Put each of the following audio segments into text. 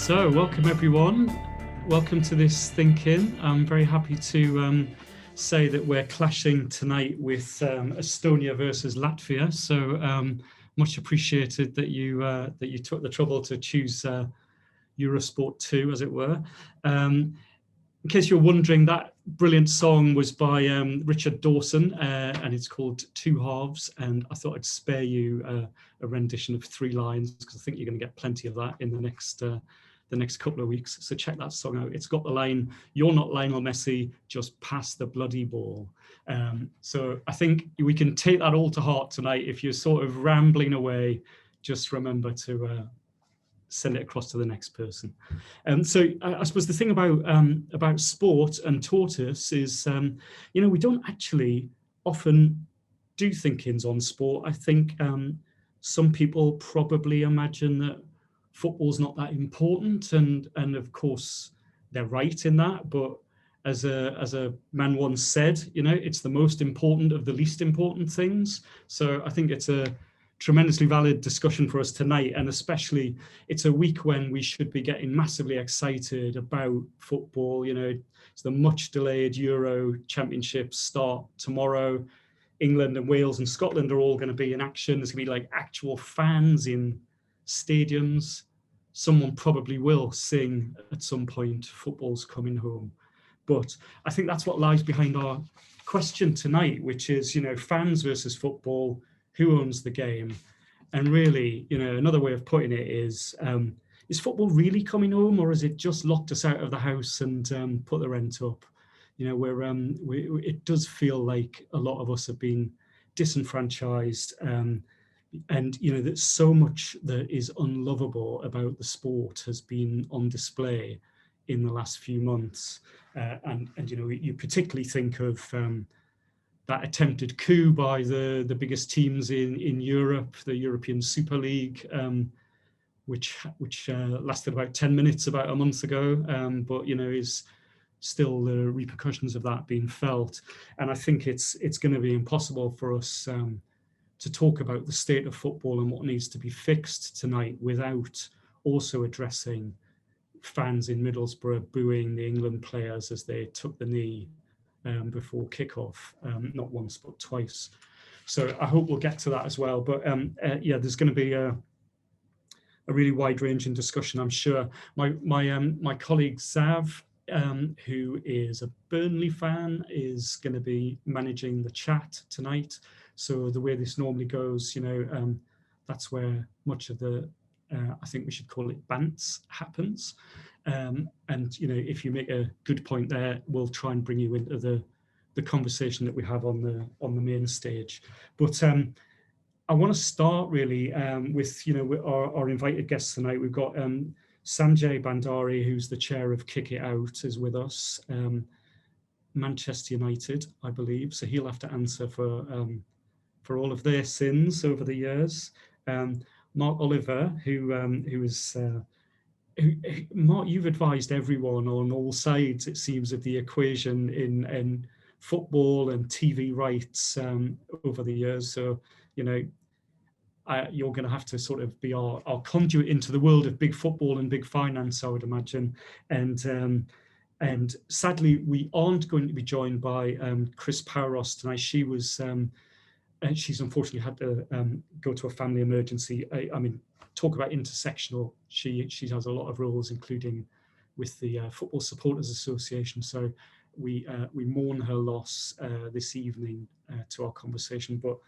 So, welcome everyone. Welcome to this Thinking. I'm very happy to say that we're clashing tonight with Estonia versus Latvia. So, much appreciated that you took the trouble to choose Eurosport 2, as it were. In case you're wondering, that brilliant song was by Richard Dawson, and it's called Two Halves. And I thought I'd spare you a rendition of 3 lines because I think you're going to get plenty of that in the next couple of weeks. So check that song out. It's got the line, "You're not Lionel Messi, just pass the bloody ball." So I think we can take that all to heart tonight. If you're sort of rambling away, just remember to send it across to the next person. So I suppose the thing about sport and tortoise is, we don't actually often do think-ins on sport. I think some people probably imagine that football's not that important, and of course they're right in that. But as a man once said, it's the most important of the least important things. So I think it's a tremendously valid discussion for us tonight, and especially it's a week when we should be getting massively excited about football. It's the much delayed Euro Championships start tomorrow. England and Wales and Scotland are all going to be in action. There's going to be like actual fans in stadiums. Someone probably will sing at some point, "Football's coming home." But I think that's what lies behind our question tonight, which is, fans versus football. Who owns the game? And really, another way of putting it is football really coming home, or is it just locked us out of the house and put the rent up? It does feel like a lot of us have been disenfranchised, and that so much that is unlovable about the sport has been on display in the last few months. And you particularly think of that attempted coup by the biggest teams in Europe, the European Super League, which lasted about 10 minutes about a month ago, but is still the repercussions of that being felt. And I think it's going to be impossible for us to talk about the state of football and what needs to be fixed tonight without also addressing fans in Middlesbrough booing the England players as they took the knee before kickoff, not once but twice. So I hope we'll get to that as well. But there's going to be a really wide-ranging discussion, I'm sure. My colleague Zav, who is a Burnley fan, is going to be managing the chat tonight. So the way this normally goes, that's where much of the I think we should call it bants happens. And if you make a good point there, we'll try and bring you into the conversation that we have on the main stage. But I want to start really with our invited guests tonight. We've got Sanjay Bandari, who's the chair of Kick It Out, is with us. Manchester United, I believe, so he'll have to answer for all of their sins over the years. Mark Oliver, Mark, you've advised everyone on all sides, it seems, of the equation in football and TV rights over the years. So, you're going to have to sort of be our conduit into the world of big football and big finance, I would imagine. And sadly, we aren't going to be joined by Chris Powros tonight. She's unfortunately had to go to a family emergency. I mean, talk about intersectional. She has a lot of roles, including with the Football Supporters Association. So we mourn her loss this evening to our conversation. But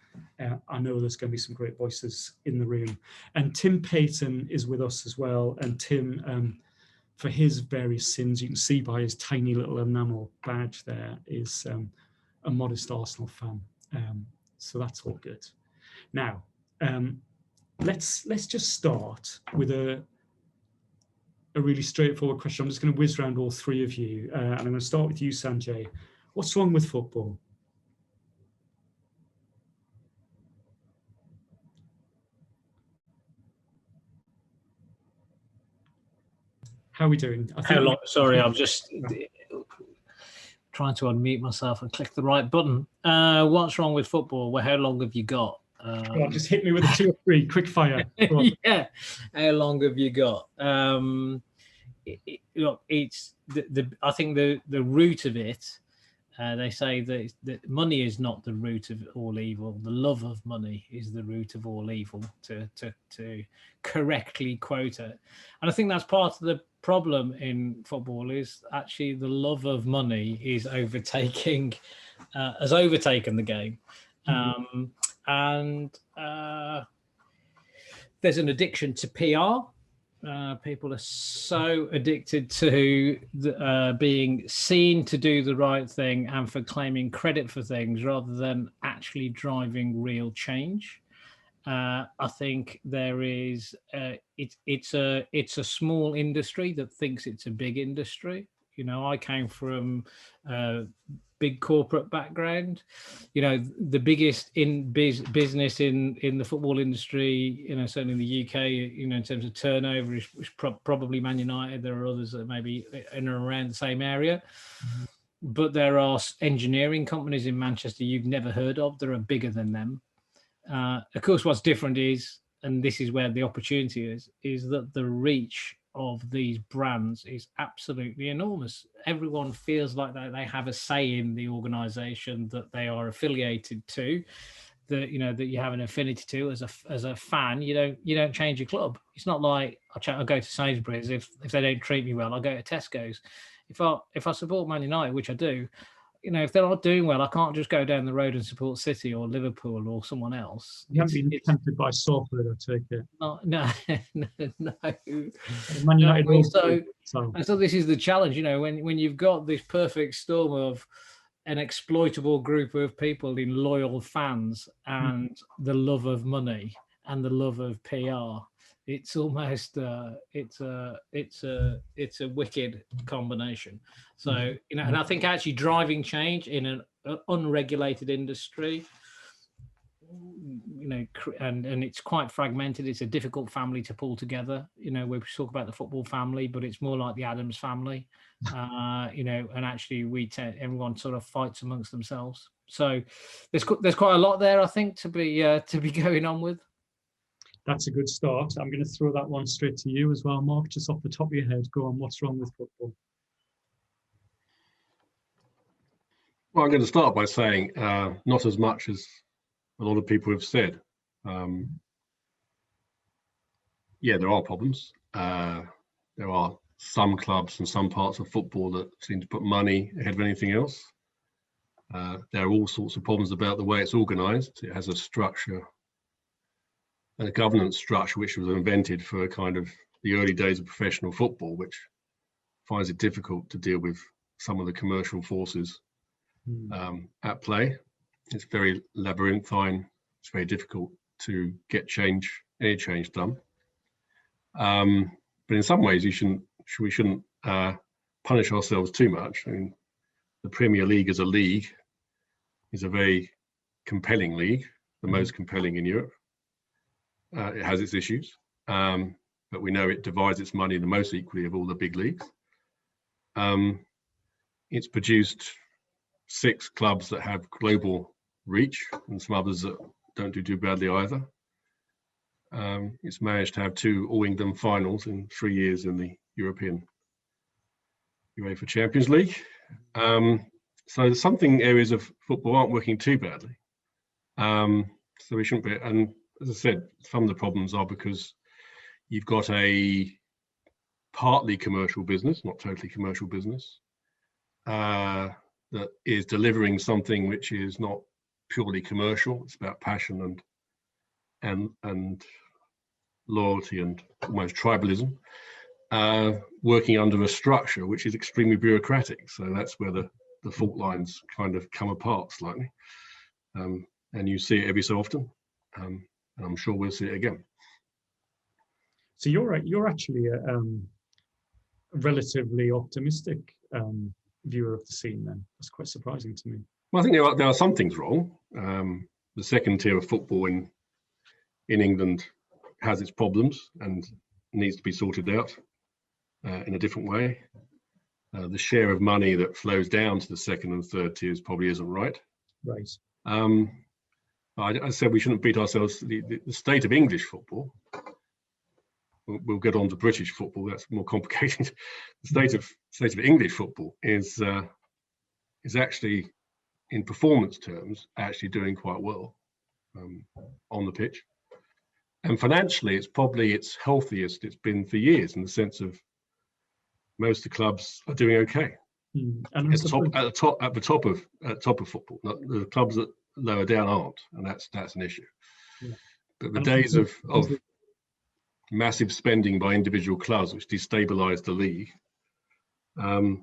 I know there's going to be some great voices in the room. And Tim Payton is with us as well. And Tim, for his various sins, you can see by his tiny little enamel badge there, is a modest Arsenal fan. So that's all good. Now, let's just start with a really straightforward question. I'm just going to whiz around all 3 of you, and I'm going to start with you, Sanjay. What's wrong with football? How are we doing? Sorry, I'm just trying to unmute myself and click the right button. What's wrong with football? Well, how long have you got? Just hit me with a 2 or 3 quick fire. Yeah, how long have you got? look, it's I think the root of it. They say that money is not the root of all evil. The love of money is the root of all evil, to correctly quote it. And I think that's part of the problem in football, is actually the love of money is has overtaken the game. And there's an addiction to PR. People are so addicted to being seen to do the right thing and for claiming credit for things rather than actually driving real change. I think there is it's a small industry that thinks it's a big industry. You know, I came from big corporate background. You know, the biggest in business in the football industry, you know, certainly in the UK, you know, in terms of turnover is probably Man United. There are others that maybe in and around the same area. But there are engineering companies in Manchester you've never heard of that are bigger than them. Of course, what's different is, and this is where the opportunity is that the reach of these brands is absolutely enormous. Everyone feels like they have a say in the organization that they are affiliated to, that you have an affinity to. As a fan, you don't change your club. It's not like I'll go to Sainsbury's if they don't treat me well. I'll go to Tesco's. If I support Man United, which I do, you know, if they're not doing well, I can't just go down the road and support City or Liverpool or someone else. You haven't been tempted by Salford, I take it. No. Man United So this is the challenge, you know, when you've got this perfect storm of an exploitable group of people in loyal fans and the love of money and the love of PR. It's almost it's a wicked combination. So, you know, and I think actually driving change in an unregulated industry, you know, and it's quite fragmented. It's a difficult family to pull together. You know, we talk about the football family, but it's more like the Addams family. You know, and actually everyone sort of fights amongst themselves. So there's quite a lot there, I think, to be going on with. That's a good start. I'm going to throw that one straight to you as well, Mark, just off the top of your head. Go on, what's wrong with football? Well, I'm going to start by saying not as much as a lot of people have said. Yeah, there are problems. There are some clubs and some parts of football that seem to put money ahead of anything else. There are all sorts of problems about the way it's organised. It has a structure, a governance structure which was invented for kind of the early days of professional football, which finds it difficult to deal with some of the commercial forces at play. It's very labyrinthine. It's very difficult to get any change done. But in some ways, we shouldn't punish ourselves too much. I mean, the Premier League as a league is a very compelling league, the most compelling in Europe. It has its issues, but we know it divides its money the most equally of all the big leagues. It's produced 6 clubs that have global reach and some others that don't do too badly either. It's managed to have 2 All England finals in 3 years in the European UEFA Champions League. So some areas of football aren't working too badly. So we shouldn't be, and as I said, some of the problems are because you've got a partly commercial business, not totally commercial business, that is delivering something which is not purely commercial. It's about passion and loyalty and almost tribalism, working under a structure which is extremely bureaucratic. So that's where the fault lines kind of come apart slightly, and you see it every so often. And I'm sure we'll see it again. So you're actually a relatively optimistic viewer of the scene then. That's quite surprising to me. Well, I think there are some things wrong. The second tier of football in England has its problems and needs to be sorted out in a different way. The share of money that flows down to the second and third tiers probably isn't right. Right. I said we shouldn't beat ourselves. The state of English football, we'll get on to British football. That's more complicated. The state of English football is actually, in performance terms, actually doing quite well on the pitch. And financially, it's probably its healthiest it's been for years, in the sense of most of the clubs are doing okay. And at the top of football. The clubs that lower down aren't, and that's an issue. Yeah. But the days of massive spending by individual clubs, which destabilised the league, are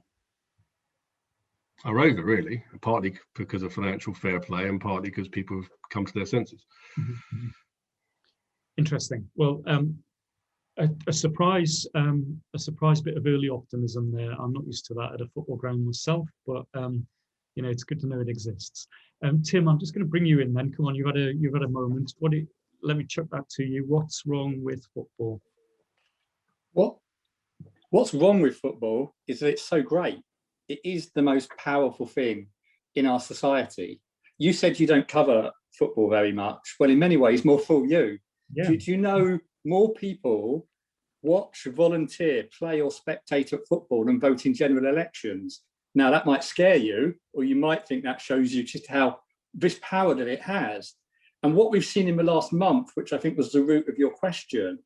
over, really. Partly because of financial fair play, and partly because people have come to their senses. Mm-hmm. Interesting. Well, a surprise bit of early optimism there. I'm not used to that at a football ground myself, but it's good to know it exists. Tim, I'm just going to bring you in then. Come on, you've had a moment. Let me chuck that to you. What's wrong with football? What's wrong with football is that it's so great. It is the most powerful thing in our society. You said you don't cover football very much. Well, in many ways, more fool you. Yeah. Do you know more people watch, volunteer, play or spectate at football than vote in general elections? Now, that might scare you, or you might think that shows you just how this power that it has. And what we've seen in the last month, which I think was the root of your question,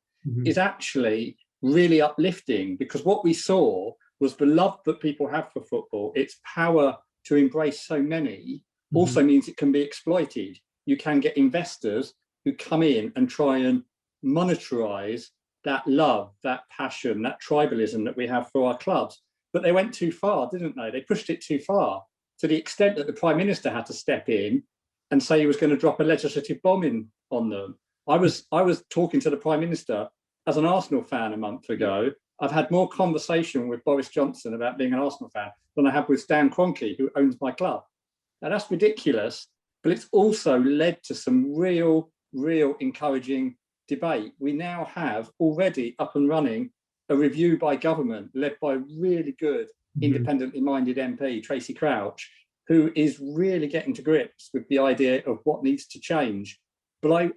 is actually really uplifting, because what we saw was the love that people have for football. Its power to embrace so many also means it can be exploited. You can get investors who come in and try and monetarize that love, that passion, that tribalism that we have for our clubs. But they went too far, didn't they? They pushed it too far, to the extent that the Prime Minister had to step in and say he was going to drop a legislative bomb in on them. I was talking to the Prime Minister as an Arsenal fan a month ago. I've had more conversation with Boris Johnson about being an Arsenal fan than I have with Stan Kroenke, who owns my club. Now, that's ridiculous, but it's also led to some real encouraging debate. We now have already up and running a review by government led by a really good independently minded MP, Tracy Crouch, who is really getting to grips with the idea of what needs to change. But I'm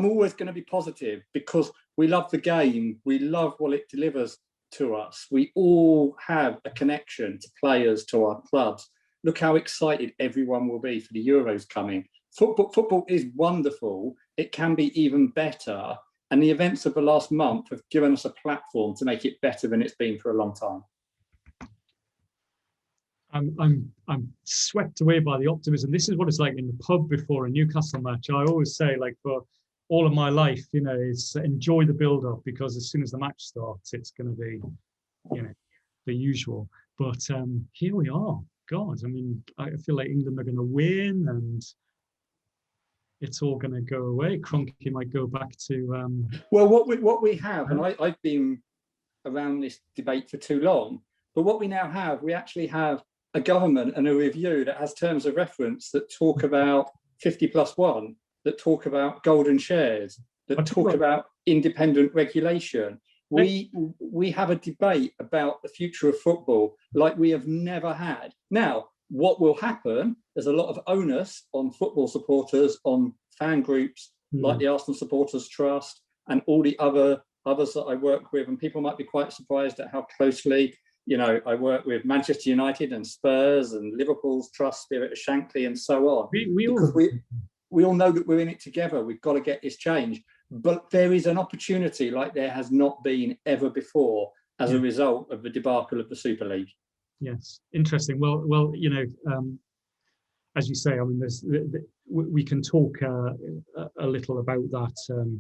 always going to be positive, because we love the game. We love what it delivers to us. We all have a connection to players, to our clubs. Look how excited everyone will be for the Euros coming. Football is wonderful. It can be even better. And the events of the last month have given us a platform to make it better than it's been for a long time. I'm swept away by the optimism. This is what it's like in the pub before a Newcastle match. I always say, like, for all of my life, it's enjoy the build-up, because as soon as the match starts, it's going to be, the usual. But here we are. God, I mean, I feel like England are going to win, and it's all going to go away. Kroenke might go back to. Well, what we have, and I've been around this debate for too long, but what we now have, we actually have a government and a review that has terms of reference that talk about 50+1, that talk about golden shares, that talk about independent regulation. We have a debate about the future of football like we have never had. Now, what will happen? There's a lot of onus on football supporters, on fan groups like the Arsenal Supporters Trust and all the others that I work with. And people might be quite surprised at how closely, I work with Manchester United and Spurs and Liverpool's Trust, Spirit of Shankly, and so on. We all know that we're in it together. We've got to get this change. But there is an opportunity like there has not been ever before as a result of the debacle of the Super League. Yes, interesting. Well, as you say, I mean, we can talk a little about that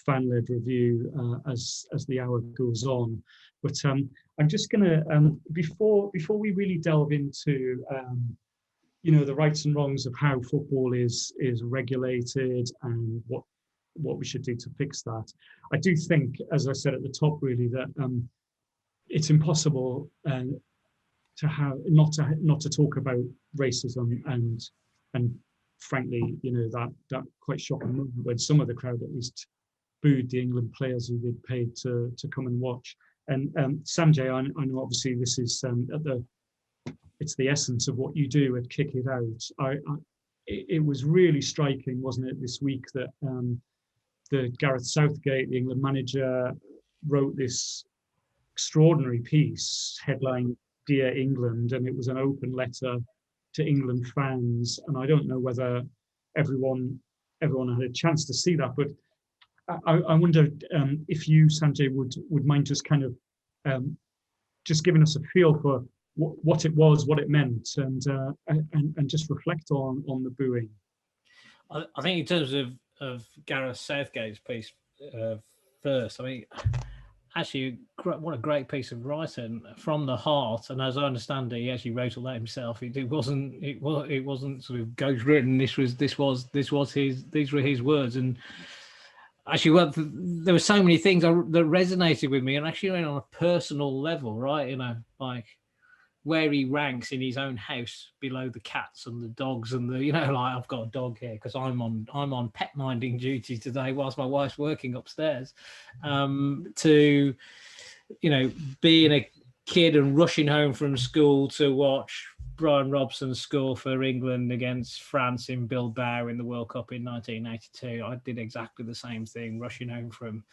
fan-led review as the hour goes on. But I'm just going to before we really delve into the rights and wrongs of how football is regulated and what we should do to fix that. I do think, as I said at the top, really, that it's impossible to have not to talk about racism and frankly, that quite shocking moment when some of the crowd at least booed the England players who they'd paid to come and watch. And Sanjay, I know obviously this is it's the essence of what you do at Kick It Out. It was really striking, wasn't it, this week, that Gareth Southgate, the England manager, wrote this extraordinary piece headlined "Dear England," and it was an open letter to England fans. And I don't know whether everyone had a chance to see that, but I wonder if you, Sanjay, would mind just kind of just giving us a feel for what it was, what it meant, and just reflect on the booing. I think in terms of Gareth Southgate's piece first, I mean, actually, what a great piece of writing from the heart. And as I understand it, he actually wrote all that himself. It wasn't sort of ghostwritten. These were his words. And actually, there were so many things that resonated with me, and actually on a personal level, right? You know, like where he ranks in his own house below the cats and the dogs and the, you know, like I've got a dog here because I'm on pet minding duty today whilst my wife's working upstairs. To, you know, being a kid and rushing home from school to watch Brian Robson score for England against France in Bilbao in the World Cup in 1982. I did exactly the same thing, rushing home from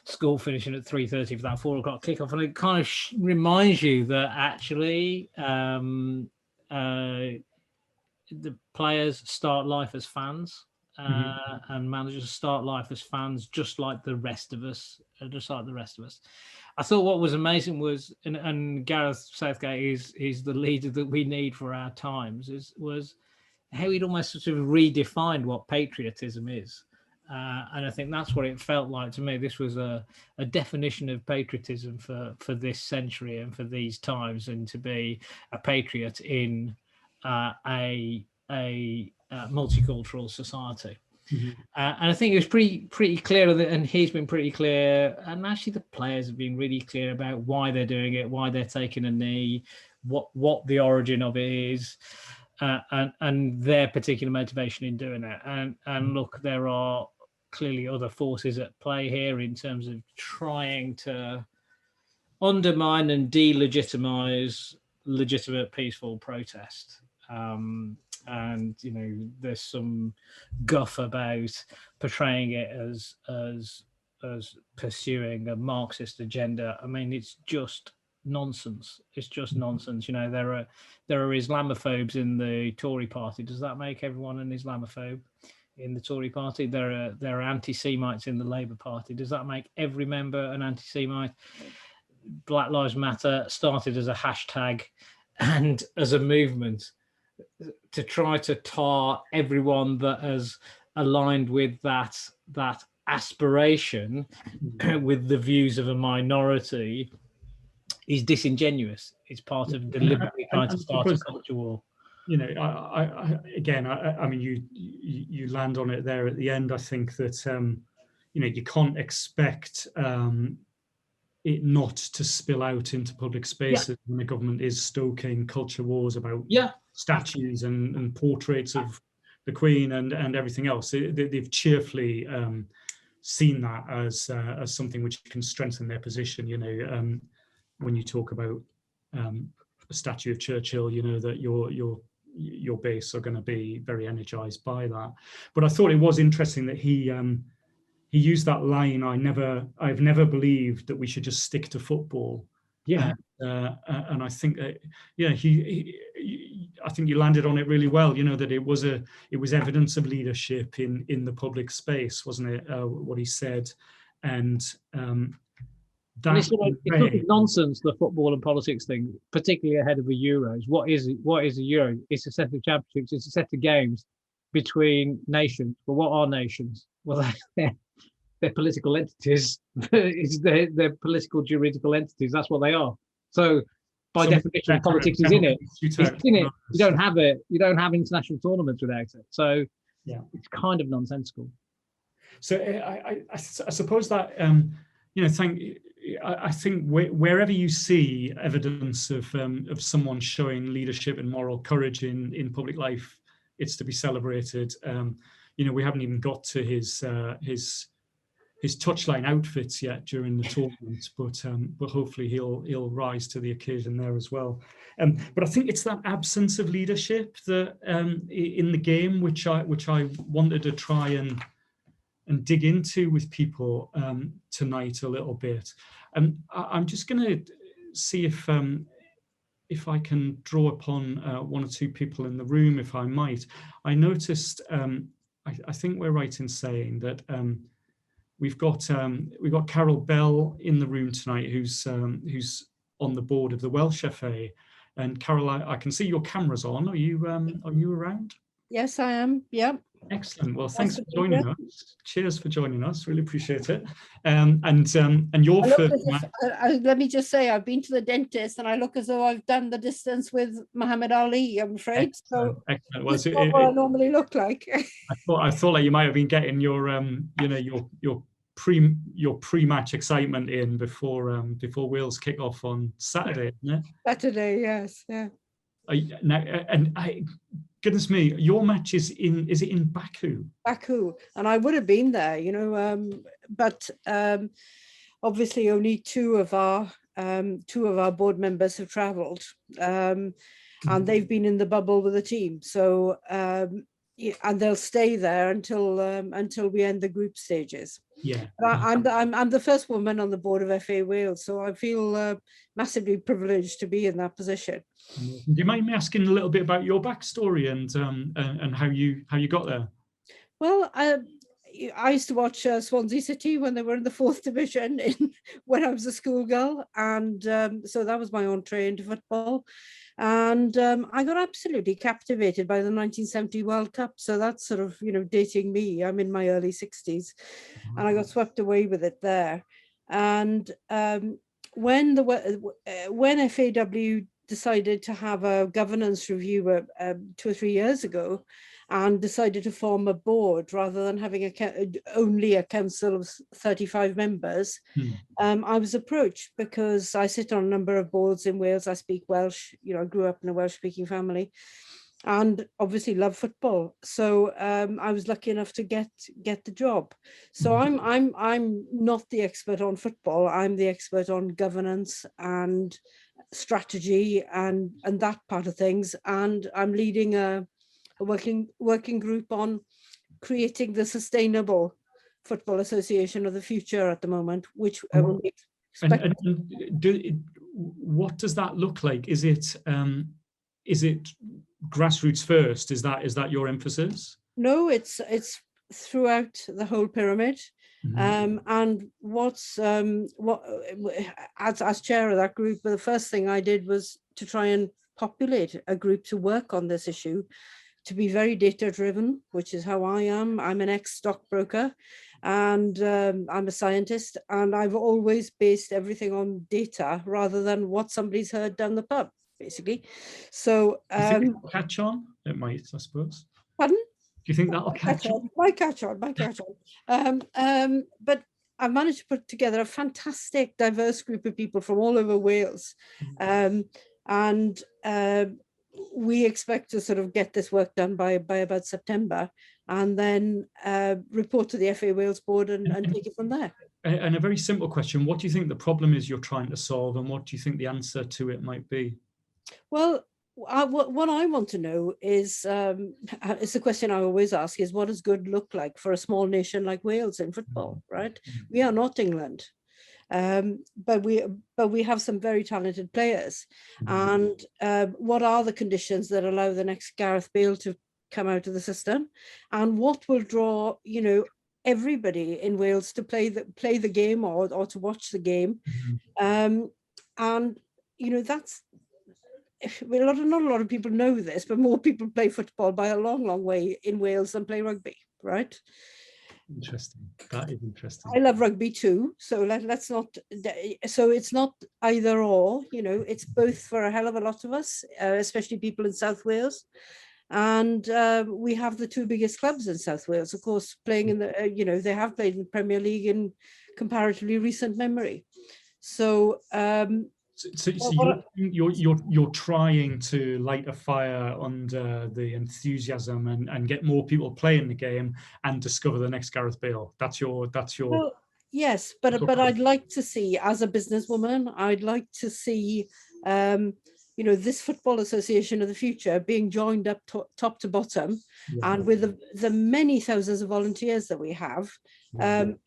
school, finishing at 3:30 for that 4 o'clock kickoff. And it kind of reminds you that actually the players start life as fans, and managers start life as fans, just like the rest of us. I thought what was amazing was, and Gareth Southgate is the leader that we need for our times, was how he'd almost sort of redefined what patriotism is. And I think that's what it felt like to me. This was a definition of patriotism for this century and for these times, and to be a patriot in a multicultural society. And I think it was pretty clear, and he's been pretty clear, and actually the players have been really clear about why they're doing it, why they're taking a knee, what the origin of it is, and their particular motivation in doing it. And look, there are clearly other forces at play here in terms of trying to undermine and delegitimize legitimate peaceful protest. And you know, there's some guff about portraying it as pursuing a Marxist agenda. I mean, it's just nonsense. It's just nonsense. You know, there are Islamophobes in the Tory party. Does that make everyone an Islamophobe in the Tory party? There are anti-Semites in the Labour Party. Does that make every member an anti-Semite? Black Lives Matter started as a hashtag and as a movement to try to tar everyone that has aligned with that aspiration with the views of a minority is disingenuous. It's part of deliberately trying to start a culture war. You know, I mean, you land on it there at the end. I think that you know, you can't expect it not to spill out into public spaces when the government is stoking culture wars about statues and portraits of the Queen and everything else. They've cheerfully seen that as something which can strengthen their position. You know, when you talk about a statue of Churchill, you know that your base are going to be very energized by that. But I thought it was interesting that he used that line, I've never believed that we should just stick to football. And I think that, I think you landed on it really well, you know, that it was evidence of leadership in the public space, wasn't it? What he said. And it's not nonsense, the football and politics thing, particularly ahead of the Euros. What is a Euro? It's a set of championships, it's a set of games between nations. But what are nations? Well, they're political entities. They're political juridical entities. That's what they are. So by definition, politics is in it. It's in it. You don't have it. You don't have international tournaments without it. So it's kind of nonsensical. So I suppose that you know, I think wherever you see evidence of someone showing leadership and moral courage in public life, it's to be celebrated. You know, we haven't even got to his touchline outfits yet during the tournament, but hopefully he'll rise to the occasion there as well. But I think it's that absence of leadership that in the game which I wanted to try and dig into with people tonight a little bit. I'm just going to see if I can draw upon one or two people in the room, if I might. I noticed, I think we're right in saying that we've got Carol Bell in the room tonight, who's on the board of the Welsh FA. And Carol, I can see your camera's on. Are you around? Yes, I am. Yeah. Excellent. Well, thanks for joining us. Cheers for joining us. Really appreciate it. And your first match. Let me just say, I've been to the dentist, and I look as though I've done the distance with Muhammad Ali, I'm afraid. Excellent. So excellent. Well, it's not what I normally look like. I thought like you might have been getting your your pre-match excitement in before Wales kick off on Saturday, isn't it? Saturday, yes, yeah. Goodness me, your match is it in Baku? Baku, and I would have been there, but obviously only two of our board members have travelled, and they've been in the bubble with the team. So and they'll stay there until we end the group stages. Yeah, I'm the first woman on the board of FA Wales, so I feel massively privileged to be in that position. Do you mind me asking a little bit about your backstory and how you got there? Well, I used to watch Swansea City when they were in the 4th division when I was a schoolgirl, and so that was my entree into football. And I got absolutely captivated by the 1970 World Cup. So that's sort of, dating me. I'm in my early 60s, and I got swept away with it there. And when FAW decided to have a governance review 2 or 3 years ago, and decided to form a board rather than having only a council of 35 members, I was approached because I sit on a number of boards in Wales. I speak Welsh, I grew up in a Welsh-speaking family, and obviously love football. So I was lucky enough to get the job. So I'm not the expert on football. I'm the expert on governance and strategy and that part of things. And I'm leading a working group on creating the sustainable football association of the future at the moment, which I will expect. What does that look like? Is it grassroots first? Is that your emphasis? No, it's throughout the whole pyramid. And as chair of that group, the first thing I did was to try and populate a group to work on this issue, to be very data driven, which is how I am. I'm an ex-stockbroker, and I'm a scientist, and I've always based everything on data rather than what somebody's heard down the pub, basically. So do you think it'll catch on? It might, I suppose. Pardon? Do you think that'll catch on? Might catch on. But I've managed to put together a fantastic, diverse group of people from all over Wales, and we expect to sort of get this work done by about September, and then report to the FA Wales board and take it from there. And a very simple question: what do you think the problem is you're trying to solve, and what do you think the answer to it might be? Well, what I want to know is, it's the question I always ask: is what does good look like for a small nation like Wales in football? Right? We are not England. But we have some very talented players, and what are the conditions that allow the next Gareth Bale to come out of the system, and what will draw everybody in Wales to play the game or to watch the game, and that's not a lot of people know this, but more people play football by a long way in Wales than play rugby, right? Interesting. That is interesting. I love rugby too, so let's not. So it's not either or. It's both for a hell of a lot of us, especially people in South Wales, and we have the 2 biggest clubs in South Wales, of course, playing in the. They have played in the Premier League in comparatively recent memory. So. So you're trying to light a fire under the enthusiasm and get more people playing the game and discover the next Gareth Bale. That's your. Well, yes, but I'd like to see, as a businesswoman, I'd like to see this football association of the future being joined up top to bottom, Yeah. and with the many thousands of volunteers that we have,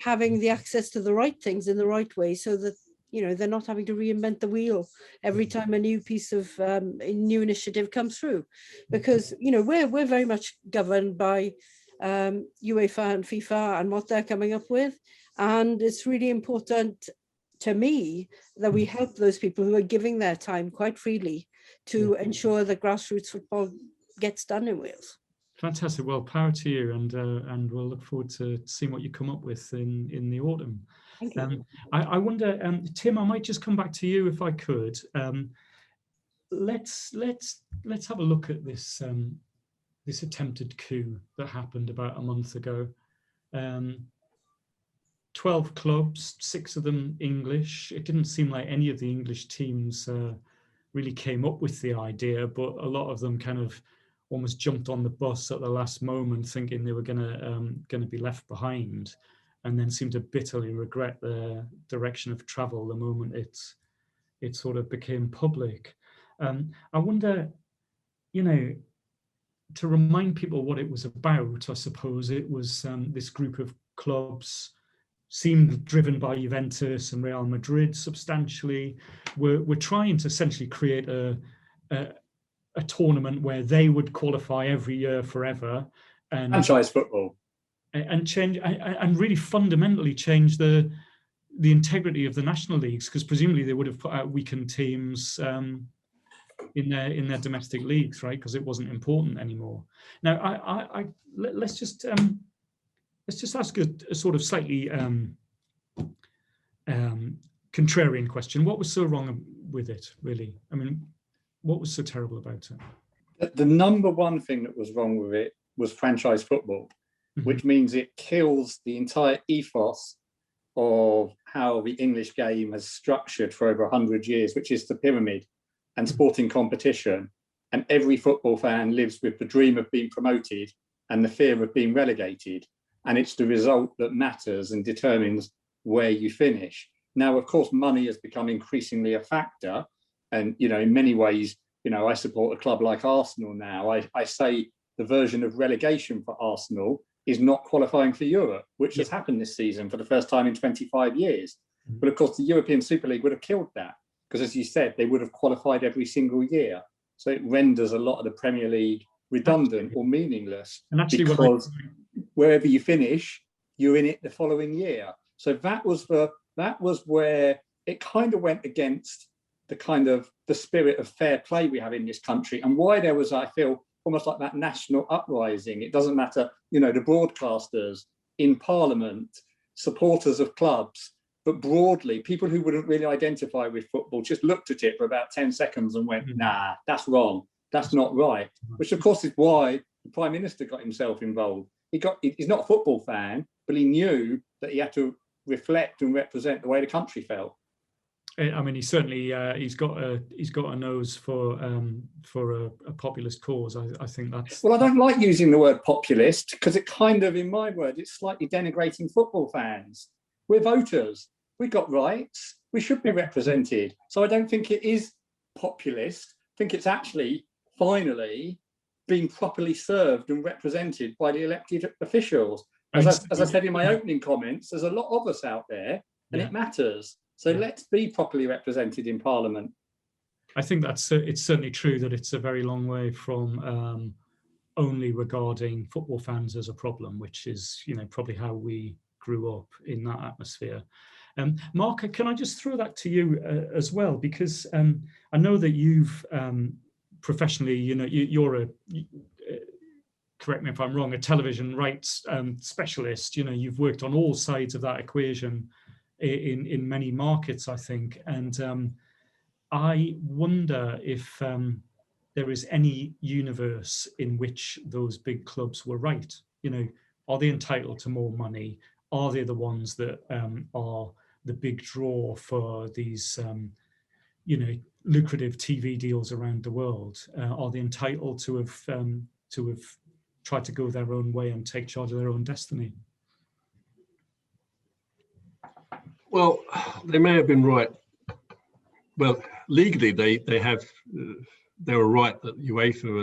having the access to the right things in the right way, so that they're not having to reinvent the wheel every time a new piece of a new initiative comes through, because we're very much governed by UEFA and FIFA and what they're coming up with, and it's really important to me that we help those people who are giving their time quite freely to ensure that grassroots football gets done in Wales. Fantastic. Well, power to you, and we'll look forward to seeing what you come up with in the autumn. Thank you. I wonder, Tim, I might just come back to you if I could. Let's have a look at this this attempted coup that happened about a month ago. 12 clubs, 6 of them English. It didn't seem like any of the English teams really came up with the idea, but a lot of them kind of almost jumped on the bus at the last moment, thinking they were going to be left behind, and then seemed to bitterly regret the direction of travel the moment it sort of became public. I wonder, to remind people what it was about, I suppose it was this group of clubs seemed driven by Juventus and Real Madrid substantially. We're trying to essentially create a tournament where they would qualify every year forever, and franchise football, and change and really fundamentally change the integrity of the national leagues, because presumably they would have put out weakened teams in their domestic leagues, right? Because it wasn't important anymore. Now, let's just ask a sort of slightly contrarian question. What was so wrong with it, really? I mean, what was so terrible about it? The number one thing that was wrong with it was franchise football, which means it kills the entire ethos of how the English game has structured for over 100 years, which is the pyramid and sporting competition. And every football fan lives with the dream of being promoted and the fear of being relegated. And it's the result that matters and determines where you finish. Now, of course, money has become increasingly a factor. And, in many ways, I support a club like Arsenal now. I say the version of relegation for Arsenal is not qualifying for Europe, which has happened this season for the first time in 25 years. But of course, the European Super League would have killed that, because as you said, they would have qualified every single year. So it renders a lot of the Premier League redundant or meaningless, and actually, because wherever you finish, you're in it the following year. So that was where it kind of went against the spirit of fair play we have in this country, and why there was, I feel, almost like that national uprising. It doesn't matter, the broadcasters in Parliament, supporters of clubs, but broadly, people who wouldn't really identify with football just looked at it for about 10 seconds and went, nah, that's wrong. That's not right. Which, of course, is why the Prime Minister got himself involved. He's not a football fan, but he knew that he had to reflect and represent the way the country felt. I mean, he certainly he's got a nose for a populist cause. I think that's. Well, I don't like using the word populist, because it kind of, in my word, it's slightly denigrating football fans. We're voters. We've got rights. We should be represented. So I don't think it is populist. I think it's actually finally being properly served and represented by the elected officials. As I said in my opening comments, there's a lot of us out there, and it matters. So let's be properly represented in Parliament. I think it's certainly true that it's a very long way from only regarding football fans as a problem, which is, probably how we grew up in that atmosphere. Mark, can I just throw that to you as well? Because I know that you've professionally, you're correct me if I'm wrong, a television rights specialist. You've worked on all sides of that equation in many markets, I think. And I wonder if there is any universe in which those big clubs were right. Are they entitled to more money? Are they the ones that are the big draw for these, lucrative TV deals around the world? Are they entitled to have tried to go their own way and take charge of their own destiny? Well, they may have been right. Well, legally, they were right that UEFA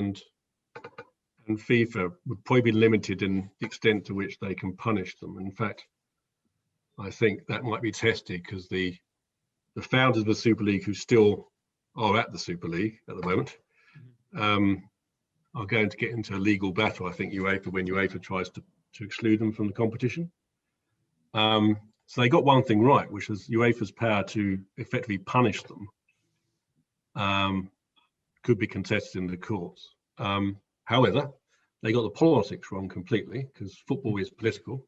and FIFA would probably be limited in the extent to which they can punish them. In fact, I think that might be tested because the founders of the Super League, who still are at the Super League at the moment, are going to get into a legal battle, I think, UEFA, when UEFA tries to exclude them from the competition. So they got one thing right, which is UEFA's power to effectively punish them could be contested in the courts. However, they got the politics wrong completely, because football is political,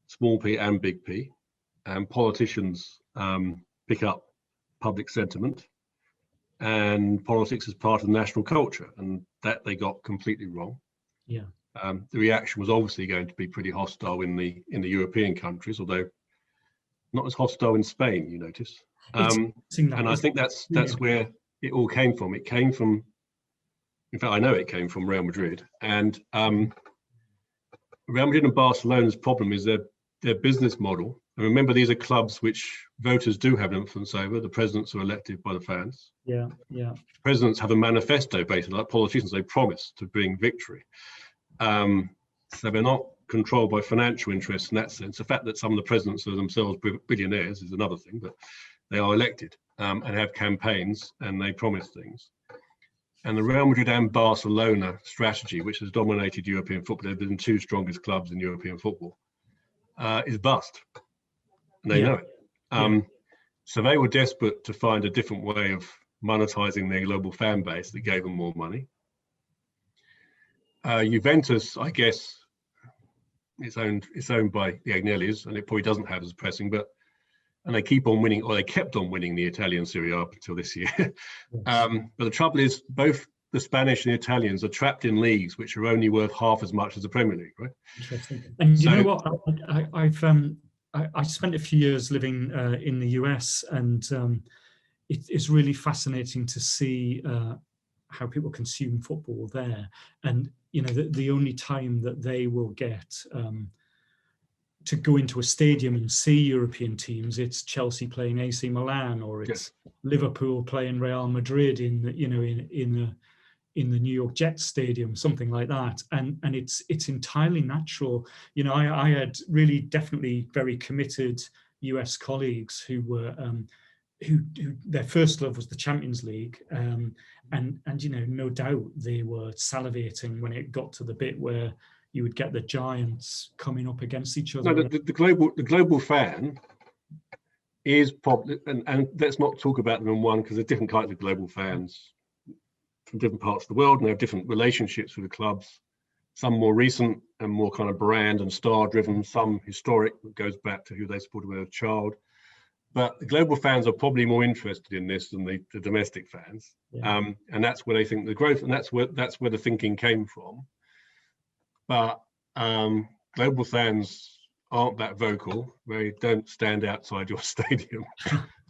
small p and big P, and politicians pick up public sentiment, and politics is part of the national culture, and that they got completely wrong. Yeah. The reaction was obviously going to be pretty hostile in the European countries, although not as hostile in Spain, you notice. And I think that's where it all came from. It came from, in fact, I know it came from Real Madrid, and Real Madrid and Barcelona's problem is their business model. And remember, these are clubs which voters do have influence over. The presidents are elected by the fans. Yeah, yeah. Presidents have a manifesto, basically, like politicians. They promise to bring victory. So they're not controlled by financial interests in that sense. The fact that some of the presidents are themselves billionaires is another thing, but they are elected and have campaigns and they promise things. And the Real Madrid and Barcelona strategy, which has dominated European football, they've been the two strongest clubs in European football, is bust. And they know it. So they were desperate to find a different way of monetizing their global fan base that gave them more money. Juventus, I guess, it's owned by the Agnellis, and it probably doesn't have as pressing, and they keep on winning, or they kept on winning the Italian Serie A up until this year. But the trouble is, both the Spanish and the Italians are trapped in leagues which are only worth half as much as the Premier League, right? Interesting. And you know what? I spent a few years living in the US, and it's really fascinating to see how people consume football there. And you know, the only time that they will get to go into a stadium and see European teams, it's Chelsea playing AC Milan, or it's Liverpool playing Real Madrid in the New York Jets stadium, something like that. And it's entirely natural. You know, I had really definitely very committed US colleagues who were who their first love was the Champions League, and you know, no doubt they were salivating when it got to the bit where you would get the giants coming up against each other. No, the global fan is probably, and let's not talk about them in one, because there are different kinds of global fans from different parts of the world, and they have different relationships with the clubs. Some more recent and more kind of brand and star driven, some historic, that goes back to who they supported when they were a child. But the global fans are probably more interested in this than the domestic fans, and that's where they think the growth, and that's where the thinking came from. But global fans aren't that vocal. They don't stand outside your stadium,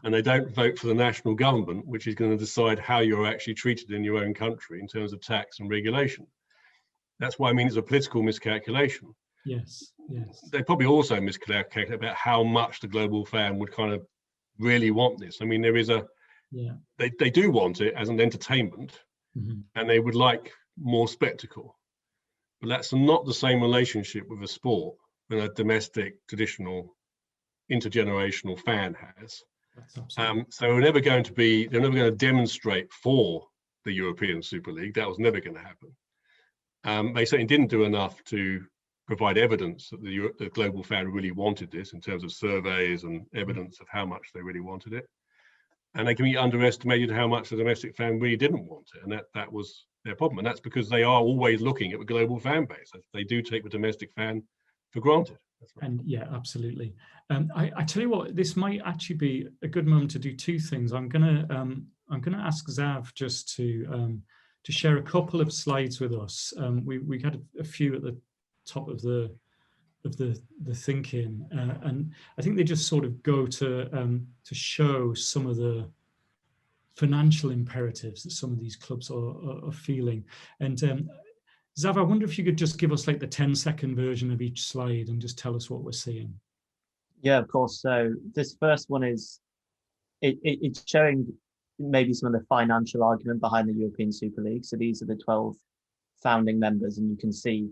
and they don't vote for the national government, which is going to decide how you're actually treated in your own country in terms of tax and regulation. That's why I mean it's a political miscalculation. Yes. They probably also miscalculate about how much the global fan would kind of really want this. I mean, there is they do want it as an entertainment, and they would like more spectacle, but that's not the same relationship with a sport that a domestic, traditional, intergenerational fan has. So they're never going to demonstrate for the European Super League. That was never going to happen. They certainly didn't do enough to provide evidence that the global fan really wanted this, in terms of surveys and evidence of how much they really wanted it. And they can be underestimated how much the domestic fan really didn't want it, and that was their problem. And that's because they are always looking at the global fan base. They do take the domestic fan for granted. That's right. And yeah, absolutely. I tell you what, this might actually be a good moment to do two things. I'm gonna ask Zav just to share a couple of slides with us. We had a few at the top of the thinking, and I think they just sort of go to show some of the financial imperatives that some of these clubs are feeling. And Zav, I wonder if you could just give us like the 10-second version of each slide and just tell us what we're seeing. Yeah, of course. So this first one is it's showing maybe some of the financial argument behind the European Super League. So these are the 12 founding members, and you can see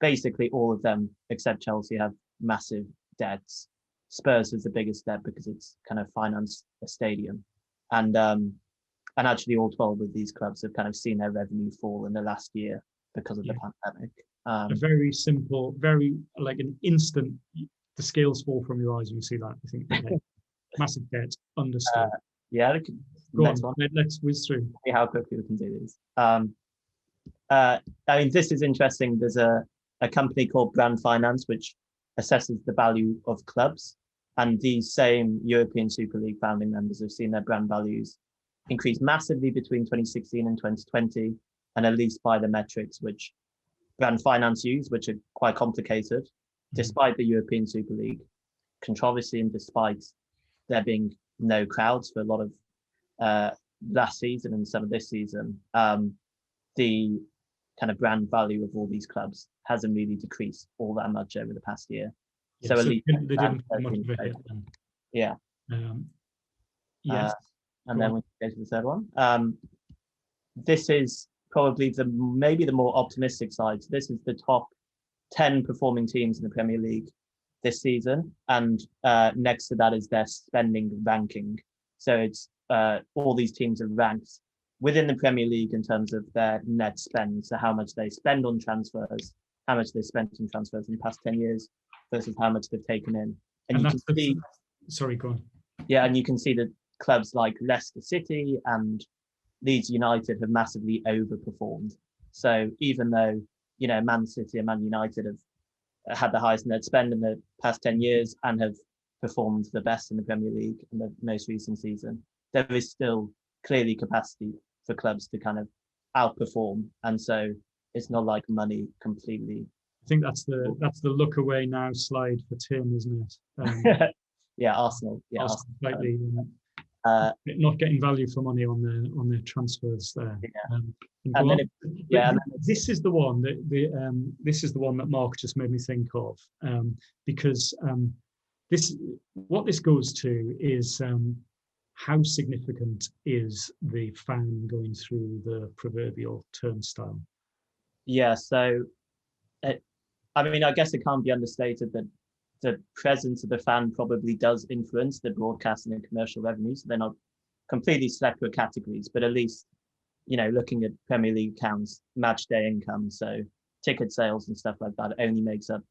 basically all of them except Chelsea have massive debts. Spurs has the biggest debt because it's kind of financed a stadium, and actually all 12 of these clubs have kind of seen their revenue fall in the last year because of the pandemic. A very simple, very like an instant, the scales fall from your eyes when you see that. I think okay, massive debt, understood. Go on, let's whiz through. See how quickly we can do these. I mean, this is interesting. There's a company called Brand Finance, which assesses the value of clubs. And these same European Super League founding members have seen their brand values increase massively between 2016 and 2020, and at least by the metrics which Brand Finance use, which are quite complicated, despite the European Super League controversy and despite there being no crowds for a lot of last season and some of this season, the kind of brand value of all these clubs hasn't really decreased all that much over the past year. Yeah, so at least they didn't put much of a hit then. Yeah. Yes. And then we go to the third one. This is probably maybe the more optimistic side. So this is the top 10 performing teams in the Premier League this season, and next to that is their spending ranking. So it's all these teams are ranked within the Premier League in terms of their net spend, so how much they spend on transfers, how much they spent on transfers in the past 10 years versus how much they've taken in. And you can see, sorry, go on. Yeah, and you can see that clubs like Leicester City and Leeds United have massively overperformed. So even though, you know, Man City and Man United have had the highest net spend in the past 10 years and have performed the best in the Premier League in the most recent season, there is still clearly capacity for clubs to kind of outperform. And so it's not like money completely. I think that's the look away now slide for Tim, isn't it? Yeah, Arsenal. Yeah, Arsenal slightly not getting value for money on their transfers there. This is the one this is the one that Mark just made me think of, because what this goes to is how significant is the fan going through the proverbial turnstile? Yeah, so I mean, I guess it can't be understated that the presence of the fan probably does influence the broadcasting and commercial revenues. They're not completely separate categories, but at least, you know, looking at Premier League accounts, match day income, so ticket sales and stuff like that only makes up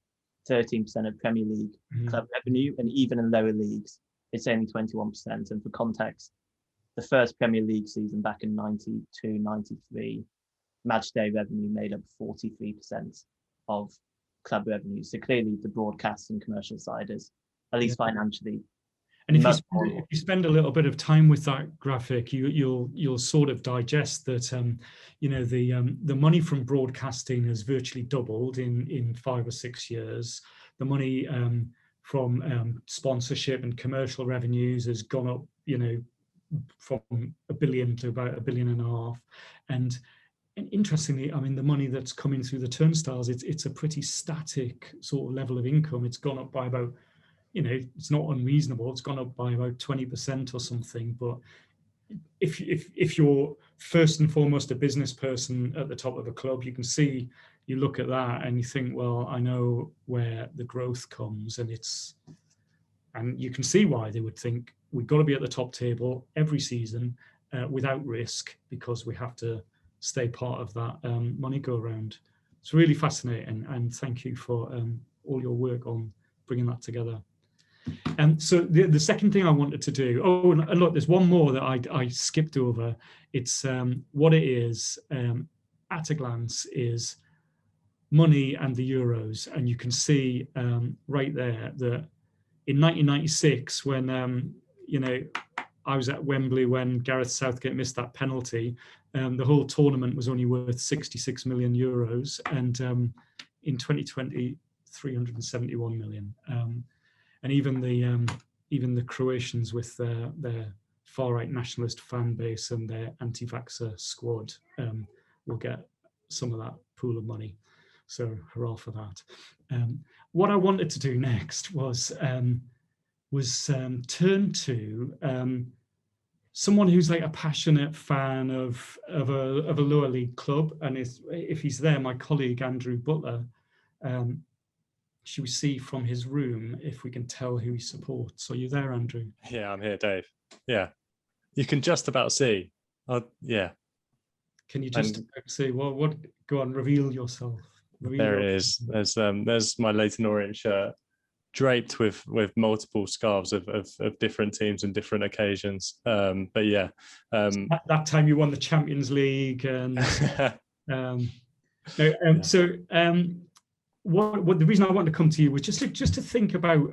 13% of Premier League club revenue, and even in lower leagues, it's only 21%. And for context, the first Premier League season back in 92-93, match day revenue made up 43% of club revenue. So clearly the broadcast and commercial side is, at least financially. And if you spend a little bit of time with that graphic, you'll sort of digest that you know, the money from broadcasting has virtually doubled in 5 or 6 years. The money from sponsorship and commercial revenues has gone up, you know, from $1 billion to about $1.5 billion. And interestingly, I mean, the money that's coming through the turnstiles, it's a pretty static sort of level of income. It's gone up by about, you know, it's not unreasonable. It's gone up by about 20% or something. But if you're first and foremost a business person at the top of a club, you can see, you look at that and you think, well, I know where the growth comes, and you can see why they would think we've got to be at the top table every season without risk, because we have to stay part of that money go around. It's really fascinating, and thank you for all your work on bringing that together. And so the second thing I wanted to do, and look, there's one more that I skipped over. It's what it is at a glance is money and the euros, and you can see right there that in 1996, when you know, I was at Wembley when Gareth Southgate missed that penalty, the whole tournament was only worth 66 million euros, and in 2020, 371 million. And even the Croatians with their far-right nationalist fan base and their anti-vaxxer squad will get some of that pool of money. So hurrah for that. What I wanted to do next was turn to someone who's like a passionate fan of a lower league club, and if he's there, my colleague Andrew Butler, should we see from his room if we can tell who he supports? Are you there, Andrew? Yeah, I'm here, Dave. Yeah, you can just about see. Yeah. Can you just see what? Go on, reveal yourself. There it is. There's my Leyton Orient shirt, draped with multiple scarves of different teams and different occasions. But yeah, that time you won the Champions League, and what the reason I wanted to come to you was just to think about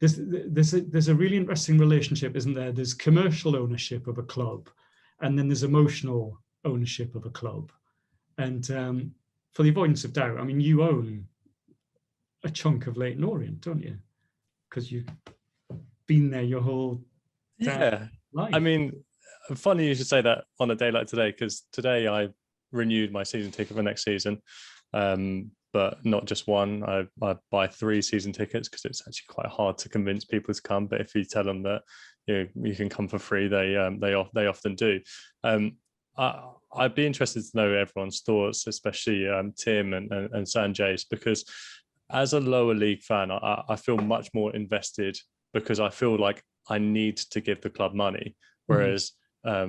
there's a really interesting relationship, isn't there? There's commercial ownership of a club, and then there's emotional ownership of a club. And for the avoidance of doubt, I mean, you own a chunk of Leyton Orient, don't you? Because you've been there your whole life. I mean, funny you should say that on a day like today, because today I renewed my season ticket for next season, but not just one. I buy 3 season tickets because it's actually quite hard to convince people to come. But if you tell them that you can come for free, they often do. I'd be interested to know everyone's thoughts, especially Tim and Sanjay's, because as a lower league fan, I feel much more invested because I feel like I need to give the club money. Whereas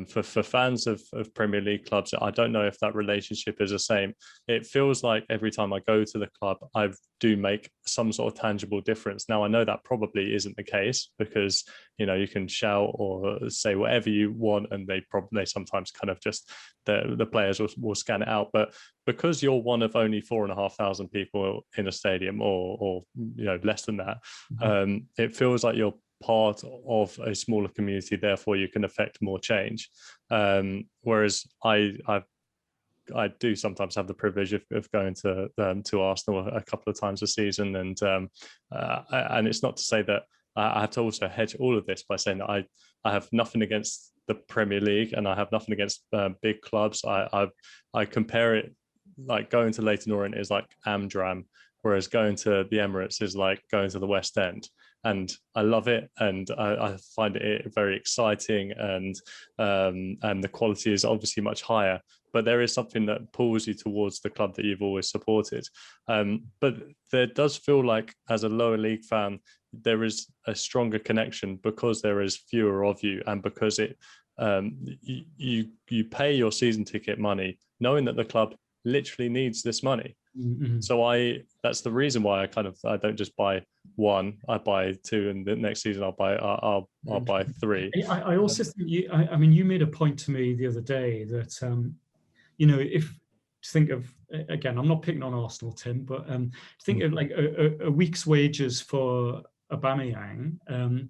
for fans of Premier League clubs, I don't know if that relationship is the same. It feels like every time I go to the club, I do make some sort of tangible difference. Now, I know that probably isn't the case because, you can shout or say whatever you want and they sometimes kind of just, the players will scan it out. But because you're one of only 4,500 people in a stadium or less than that, it feels like you're part of a smaller community, therefore you can affect more change. Whereas I do sometimes have the privilege of going to Arsenal a couple of times a season, and it's not to say that I have to also hedge all of this by saying that I have nothing against the Premier League and I have nothing against big clubs. I compare it like going to Leyton Orient is like Amdram, whereas going to the Emirates is like going to the West End. And I love it, and I find it very exciting, and the quality is obviously much higher. But there is something that pulls you towards the club that you've always supported. But there does feel like, as a lower league fan, there is a stronger connection because there is fewer of you, and because you pay your season ticket money knowing that the club literally needs this money. So that's the reason why I don't just buy one, I buy 2, and the next season I'll buy 3. I also think you made a point to me the other day that if think of, again, I'm not picking on Arsenal, Tim, but think of like a week's wages for Aubameyang,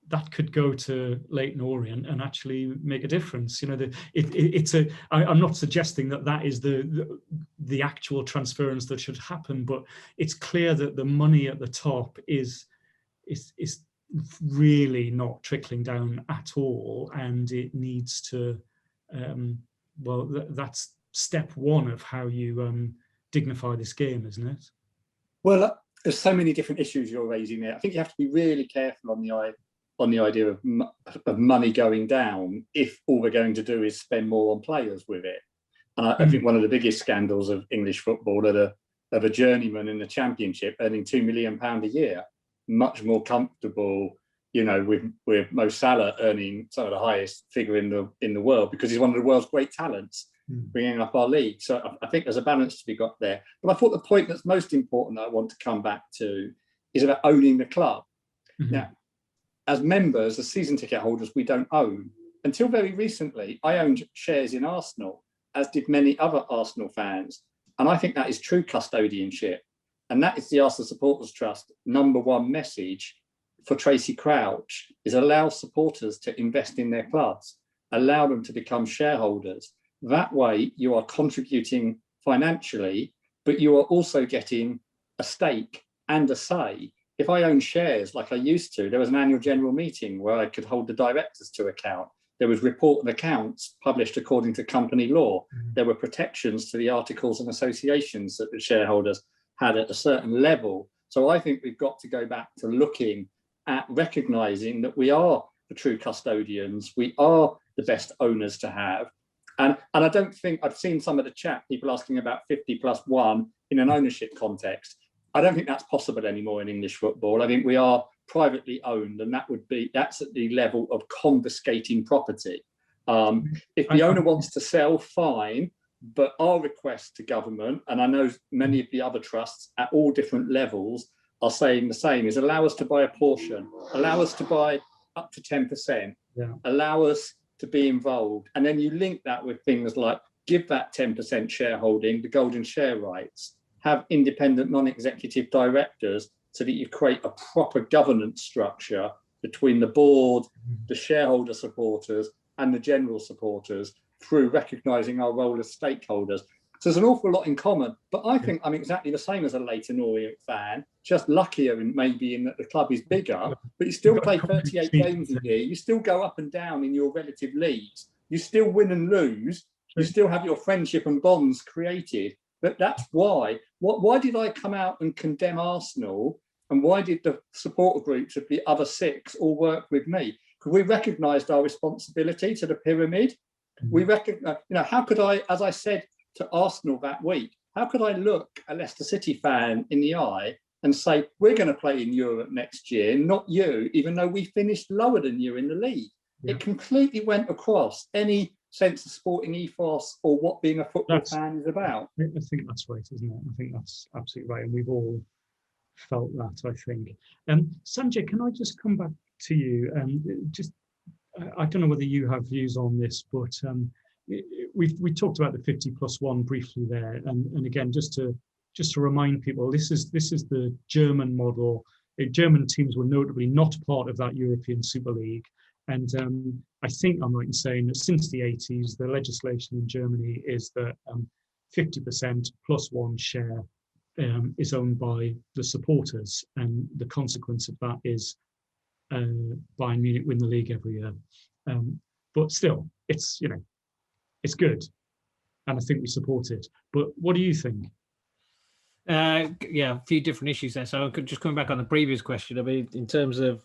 that could go to Leyton Orient and actually make a difference. I'm not suggesting that is the actual transference that should happen, but it's clear that the money at the top is really not trickling down at all, and it needs to. That's step one of how you dignify this game, isn't it? Well, there's so many different issues you're raising there. I think you have to be really careful on the idea of money going down if all we're going to do is spend more on players with it. And I think one of the biggest scandals of English football of a journeyman in the Championship earning £2 million a year, much more comfortable, with Mo Salah earning some of the highest figure in the world because he's one of the world's great talents, bringing up our league. So I think there's a balance to be got there. But I thought the point that's most important that I want to come back to is about owning the club. Now, as members, as season ticket holders, we don't own. Until very recently, I owned shares in Arsenal, as did many other Arsenal fans. And I think that is true custodianship. And that is the Arsenal Supporters Trust #1 message for Tracy Crouch, is allow supporters to invest in their clubs, allow them to become shareholders. That way you are contributing financially, but you are also getting a stake and a say. If I own shares like I used to, there was an annual general meeting where I could hold the directors to account. There was report and accounts published according to company law. There were protections to the articles and associations that the shareholders had at a certain level. So I think we've got to go back to looking at recognising that we are the true custodians. We are the best owners to have. And I don't think, I've seen some of the chat, people asking about 50+1 in an ownership context. I don't think that's possible anymore in English football. I think we are privately owned, and that's at the level of confiscating property. If the owner wants to sell, fine, but our request to government, and I know many of the other trusts at all different levels are saying the same, is allow us to buy a portion, allow us to buy up to 10%, allow us to be involved. And then you link that with things like give that 10% shareholding, the golden share rights, have independent non-executive directors so that you create a proper governance structure between the board, the shareholder supporters and the general supporters through recognising our role as stakeholders. So there's an awful lot in common, but I think I'm exactly the same as a Leyton Orient fan, just luckier in maybe in that the club is bigger, but you still play 38 games a year, you still go up and down in your relative leagues, you still win and lose, you still have your friendship and bonds created. But that's why. Why did I come out and condemn Arsenal, and why did the supporter groups of the other 6 all work with me? Because we recognised our responsibility to the pyramid. We recognise, how could I, as I said to Arsenal that week, how could I look a Leicester City fan in the eye and say, we're going to play in Europe next year, not you, even though we finished lower than you in the league? It completely went across any sense of sporting ethos or what being a football fan is about. I think that's right, isn't it? I think that's absolutely right. And we've all felt that, I think. Sanjay, can I just come back to you? I don't know whether you have views on this, but we talked about the 50+1 briefly there, and again, just to remind people, this is the German model. German teams were notably not part of that European Super League, and I think I'm right in saying that since the 80s, the legislation in Germany is that 50% plus 1 share is owned by the supporters, and the consequence of that is Bayern Munich win the league every year. But still, it's good, and I think we support it. But what do you think? A few different issues there. So just coming back on the previous question, I mean, in terms of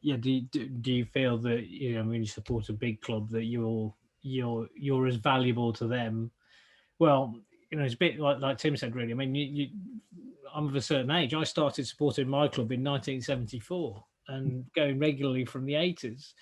do you feel that when you support a big club that you're as valuable to them? Well, it's a bit like Tim said, really. I mean, I'm of a certain age. I started supporting my club in 1974 and going regularly from the 80s.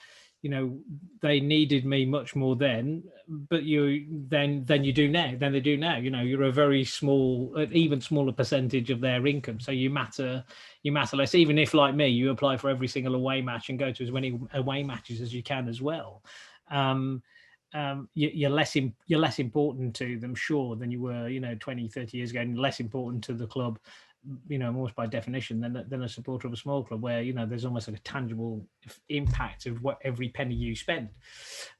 They needed me much more then, but than you do now. Than they do now. You're a very small, even smaller percentage of their income, so you matter less. Even if, like me, you apply for every single away match and go to as many away matches as you can as well. You're less important to them, sure, than you were 20, 30 years ago, and less important to the club, almost by definition, than a supporter of a small club, where there's almost like a tangible impact of what every penny you spend.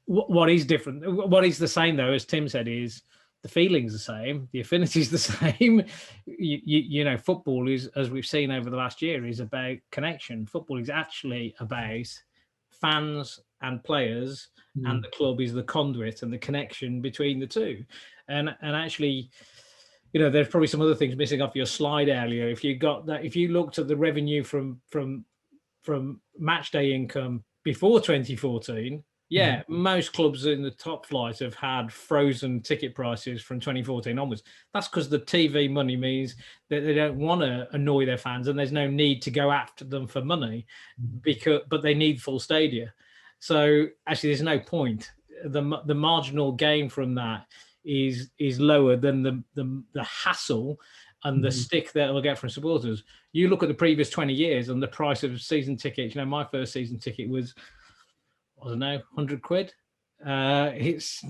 What is different, what is the same though, as Tim said, is the feeling's the same, the affinity's the same. Football is, as we've seen over the last year, is about connection. Football is actually about fans and players, and the club is the conduit and the connection between the two. And actually, there's probably some other things missing off your slide earlier. If you looked at the revenue from match day income before 2014, most clubs in the top flight have had frozen ticket prices from 2014 onwards. That's because the TV money means that they don't want to annoy their fans, and there's no need to go after them for money, but they need full stadia. So actually, there's no point. The marginal gain from that is lower than the hassle and the stick that they'll get from supporters. You look at the previous 20 years and the price of season tickets. My first season ticket was, I don't know, 100 quid. It's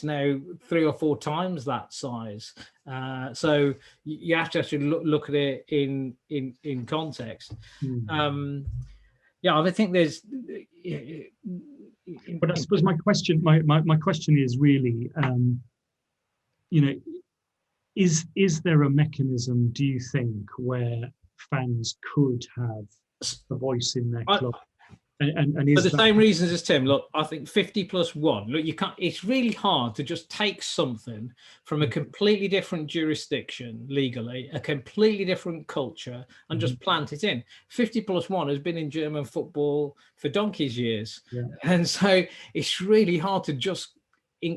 now 3 or 4 times that size. So you have to actually look at it in context. I think there's. But I suppose my question is really, is there a mechanism, do you think, where fans could have a voice in their club? And for the same reasons as Tim, look, I think 50+1. Look, you can't. It's really hard to just take something from a completely different jurisdiction legally, a completely different culture, and just plant it in. 50+1 has been in German football for donkey's years, and so it's really hard to just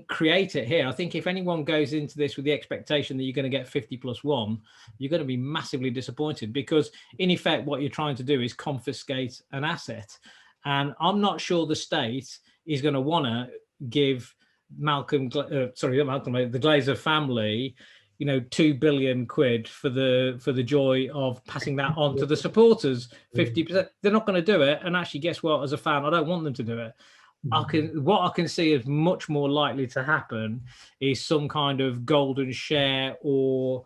create it here. I think if anyone goes into this with the expectation that you're going to get 50+1, you're going to be massively disappointed, because in effect, what you're trying to do is confiscate an asset. And I'm not sure the state is going to want to give the Glazer family, you know, £2 billion for the joy of passing that on to the supporters. 50%. They're not going to do it. And actually, guess what? As a fan, I don't want them to do it. What I can see is much more likely to happen is some kind of golden share or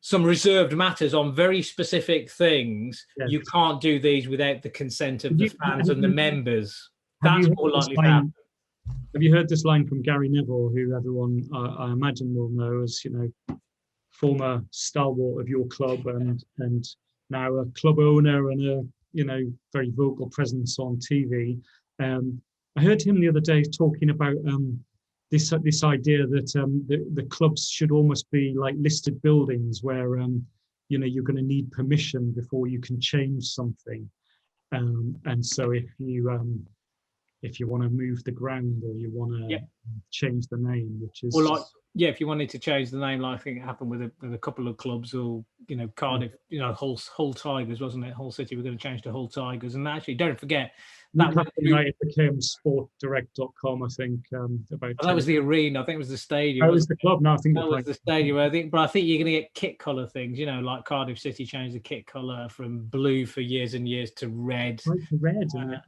some reserved matters on very specific things. Yes. You can't do these without the consent of the fans and the members. That's more likely to happen. Have you heard this line from Gary Neville, who everyone I imagine will know as, you know, former stalwart of your club and now a club owner and a, you know, very vocal presence on TV. I heard him the other day talking about this idea that the clubs should almost be like listed buildings where you know, you're going to need permission before you can change something, and so if you want to move the ground or you want to change the name, which is if you wanted to change the name, like I think it happened with a couple of clubs, or, you know, Cardiff, you know, Hull Tigers, wasn't it? Hull City were going to change to Hull Tigers, and actually, don't forget that United became sportdirect.com, I think. That was the arena. I think it was the stadium. That was the club. No, I think that was the stadium. I think you're going to get kit colour things. You know, like Cardiff City changed the kit colour from blue for years and years to red.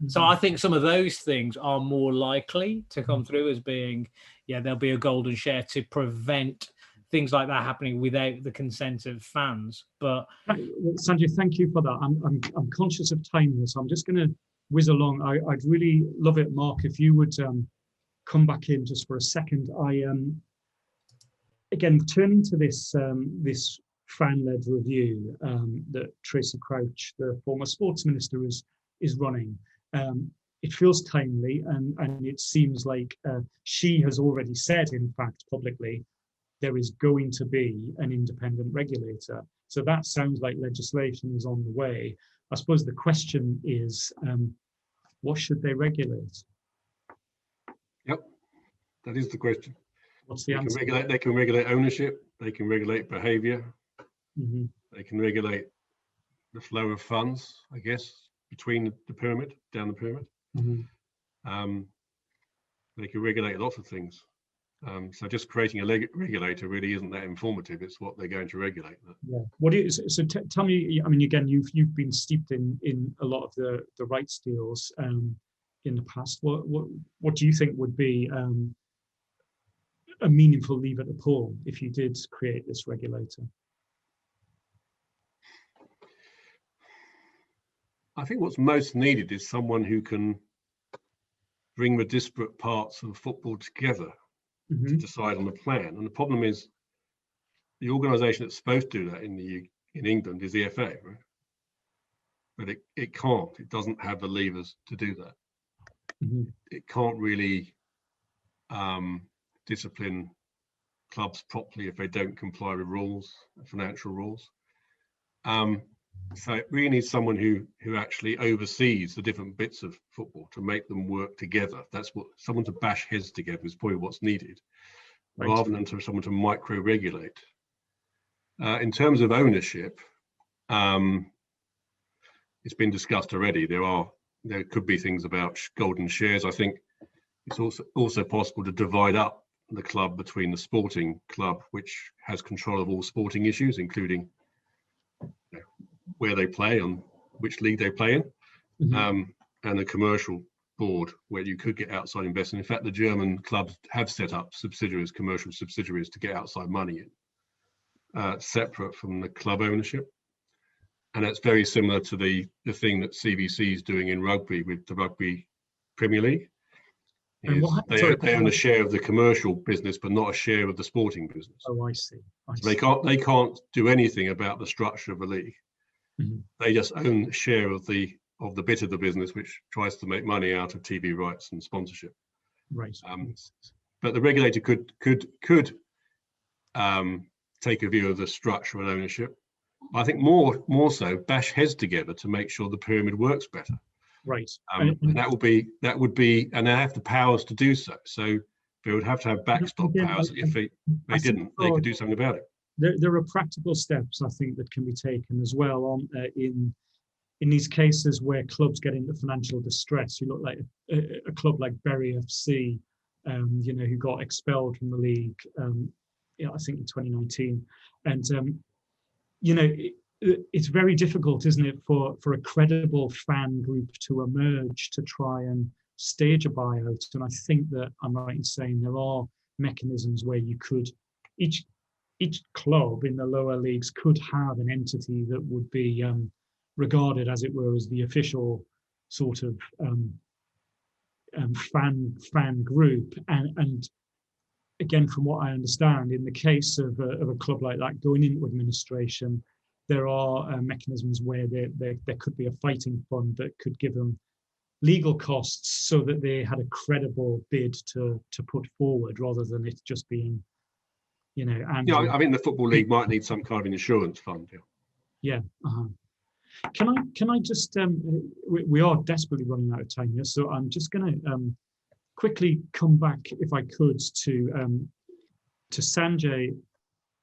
So I think some of those things are more likely to come through as being, there'll be a golden share to prevent things like that happening without the consent of fans. But Sanjay, thank you for that. I'm conscious of time here, so I'm just going to whiz along. I'd really love it, Mark, if you would come back in just for a second. Again, turning to this this fan-led review that Tracy Crouch, the former sports minister, is running. It feels timely, and it seems like she has already said, in fact, publicly, there is going to be an independent regulator. So that sounds like legislation is on the way. I suppose the question is, what should they regulate? Yep, that is the question. What's the answer? They can regulate ownership. They can regulate behaviour. Mm-hmm. They can regulate the flow of funds, I guess, between the pyramid, down the pyramid. Mm-hmm. They can regulate lots of things. So just creating a regulator really isn't that informative. It's what they're going to regulate. Yeah. Tell me, I mean, again, you've been steeped in a lot of the rights deals in the past. What do you think would be a meaningful lever to pull if you did create this regulator? I think what's most needed is someone who can bring the disparate parts of football together. Mm-hmm. To decide on the plan. And the problem is the organisation that's supposed to do that in England is the FA, right? But it can't. It doesn't have the levers to do that. Mm-hmm. It can't really discipline clubs properly if they don't comply with rules, financial rules. So it really needs someone who actually oversees the different bits of football to make them work together. That's what someone to bash heads together is probably what's needed, rather than someone to micro-regulate. In terms of ownership, it's been discussed already. There could be things about golden shares. I think it's also possible to divide up the club between the sporting club, which has control of all sporting issues, including where they play and which league they play in, mm-hmm. And a commercial board where you could get outside investment. In fact, the German clubs have set up commercial subsidiaries to get outside money in, separate from the club ownership. And that's very similar to the thing that CVC is doing in rugby with the Rugby Premier League. They own a share of the commercial business, but not a share of the sporting business. Oh, I see. So they can't do anything about the structure of a league. Mm-hmm. They just own a share of the of the bit of the business which tries to make money out of TV rights and sponsorship. Right. But the regulator could take a view of the structure and ownership. I think more so bash heads together to make sure the pyramid works better. Right. And that would be, and they have the powers to do so. So they would have to have backstop powers. If they didn't, they could do something about it. There are practical steps, I think, that can be taken as well on in these cases where clubs get into financial distress. You look like a club like Bury FC, who got expelled from the league, I think in 2019, and it's very difficult, isn't it, for a credible fan group to emerge to try and stage a buyout. And I think that I'm right in saying there are mechanisms where you could each club in the lower leagues could have an entity that would be regarded, as it were, as the official sort of fan group. And again, from what I understand, in the case of a club like that going into administration, there are mechanisms where there could be a fighting fund that could give them legal costs so that they had a credible bid to put forward, rather than it just being, And I think the Football League might need some kind of insurance fund. Yeah. Can I just? We are desperately running out of time here, so I'm just going to quickly come back, if I could, to Sanjay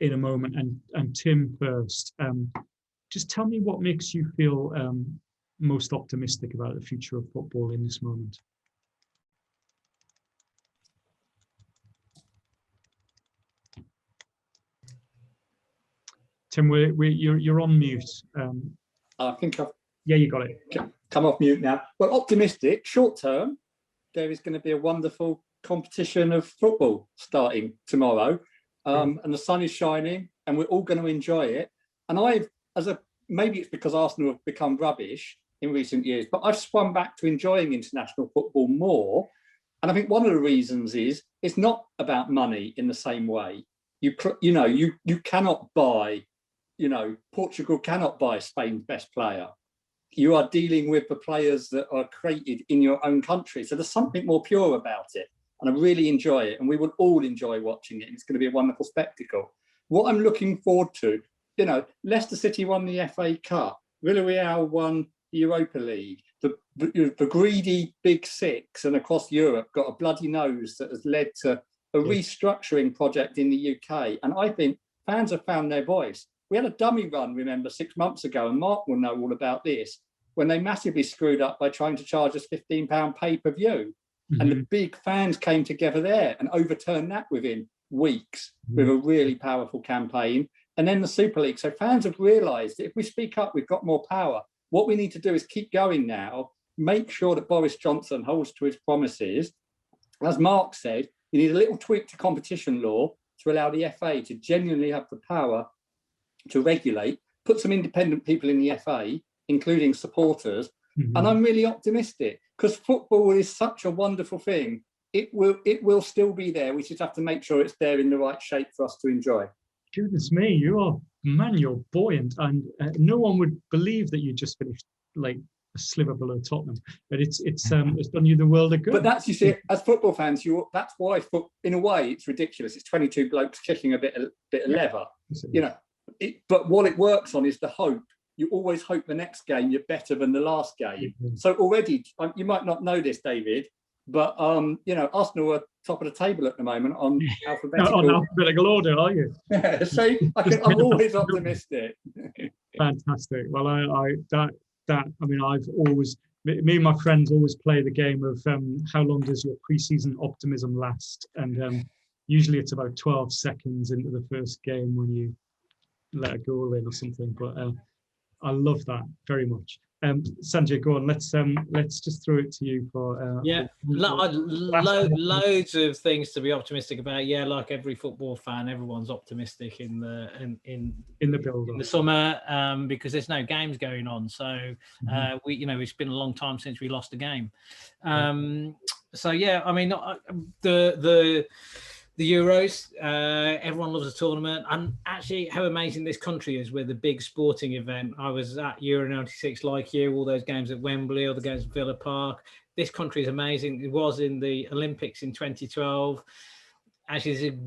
in a moment, and Tim first. Just tell me what makes you feel most optimistic about the future of football in this moment. Tim, you're on mute. I think I've you got it. Come off mute now. Well, optimistic. Short term, there is going to be a wonderful competition of football starting tomorrow, and the sun is shining, and we're all going to enjoy it. And maybe it's because Arsenal have become rubbish in recent years, but I've swum back to enjoying international football more. And I think one of the reasons is it's not about money in the same way. You cannot buy, Portugal cannot buy Spain's best player. You are dealing with the players that are created in your own country. So there's something more pure about it. And I really enjoy it. And we will all enjoy watching it. It's going to be a wonderful spectacle. What I'm looking forward to, Leicester City won the FA Cup. Villarreal won the Europa League. The greedy Big Six and across Europe got a bloody nose that has led to a restructuring project in the UK. And I think fans have found their voice. We had a dummy run, remember, 6 months ago, and Mark will know all about this, when they massively screwed up by trying to charge us £15 pay-per-view. Mm-hmm. And the big fans came together there and overturned that within weeks with a really powerful campaign. And then the Super League. So fans have realised that if we speak up, we've got more power. What we need to do is keep going now, make sure that Boris Johnson holds to his promises. As Mark said, you need a little tweak to competition law to allow the FA to genuinely have the power to regulate, put some independent people in the FA, including supporters. Mm-hmm. And I'm really optimistic because football is such a wonderful thing. It will still be there. We just have to make sure it's there in the right shape for us to enjoy. Goodness me, you're buoyant, and no one would believe that you just finished like a sliver below Tottenham. But it's done you the world of good. But that's, you see, as football fans, that's why in a way it's ridiculous. It's 22 blokes kicking a bit of leather, but what it works on is the hope. You always hope the next game you're better than the last game. Mm-hmm. So already, you might not know this, David, but Arsenal are top of the table at the moment on alphabetical order, are you? Yeah, so I'm always optimistic. Fantastic. Well, I've always, me and my friends always play the game of how long does your pre-season optimism last? And usually it's about 12 seconds into the first game when you let a goal in or something. But I love that very much. Sanjay, go on. Let's just throw it to you for loads of things to be optimistic about. Yeah, like every football fan, everyone's optimistic in the summer because there's no games going on. So it's been a long time since we lost a game. So yeah, I mean the The Euros, everyone loves a tournament, and actually how amazing this country is with a big sporting event. I was at Euro 96 like you, all those games at Wembley, all the games at Villa Park. This country is amazing. It was in the Olympics in 2012. Actually,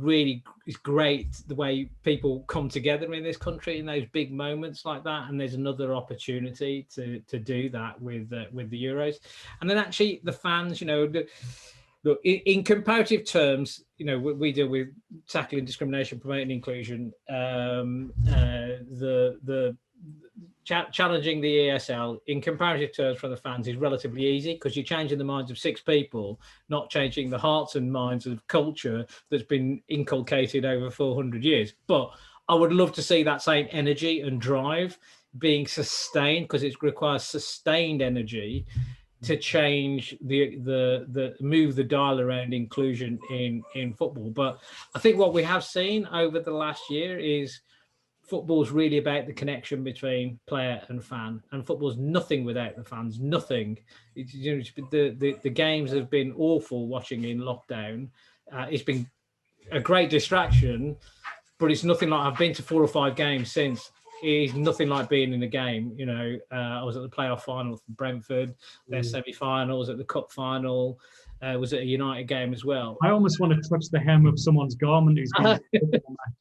it's great the way people come together in this country in those big moments like that. And there's another opportunity to do that with the Euros. And then actually the fans, look, in comparative terms, we deal with tackling discrimination, promoting inclusion, challenging the ESL in comparative terms for the fans is relatively easy, because you're changing the minds of 6 people, not changing the hearts and minds of culture that's been inculcated over 400 years. But I would love to see that same energy and drive being sustained, because it requires sustained energy to change the move the dial around inclusion in football. But I think what we have seen over the last year is football's really about the connection between player and fan, and football's nothing without the fans. Nothing. The games have been awful watching in lockdown. It's been a great distraction, but it's nothing like, I've been to 4 or 5 games since. It's nothing like being in a game. I was at the playoff final for Brentford, their semi-finals, at the cup final. Was at a United game as well. I almost want to touch the hem of someone's garment. Who's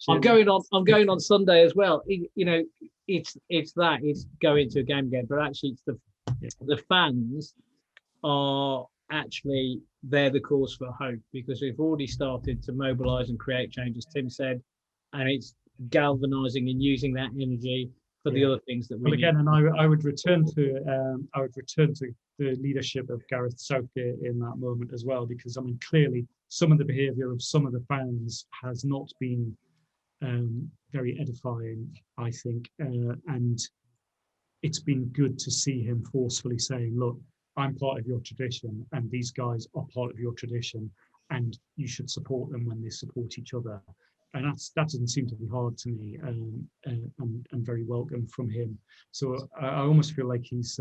I'm going on Sunday as well. It's going to a game again, but actually it's the fans are actually, they're the cause for hope, because we've already started to mobilise and create change, as Tim said, and it's galvanising and using that energy for the other things that we need. Again, and I would return to the leadership of Gareth Southgate in that moment as well, because clearly some of the behaviour of some of the fans has not been very edifying, I think, and it's been good to see him forcefully saying, look, I'm part of your tradition and these guys are part of your tradition, and you should support them when they support each other. And that doesn't seem to be hard to me, and very welcome from him. So I almost feel like he's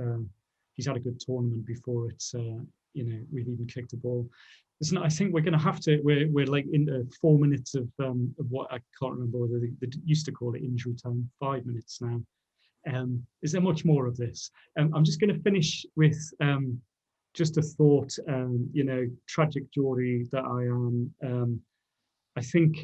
had a good tournament before it's we've even kicked a ball. Listen, I think we're going to have to. We're like into 4 minutes of what I can't remember whether they used to call it injury time. 5 minutes now. Is there much more of this? I'm just going to finish with just a thought. Tragic Geordie that I am. I think.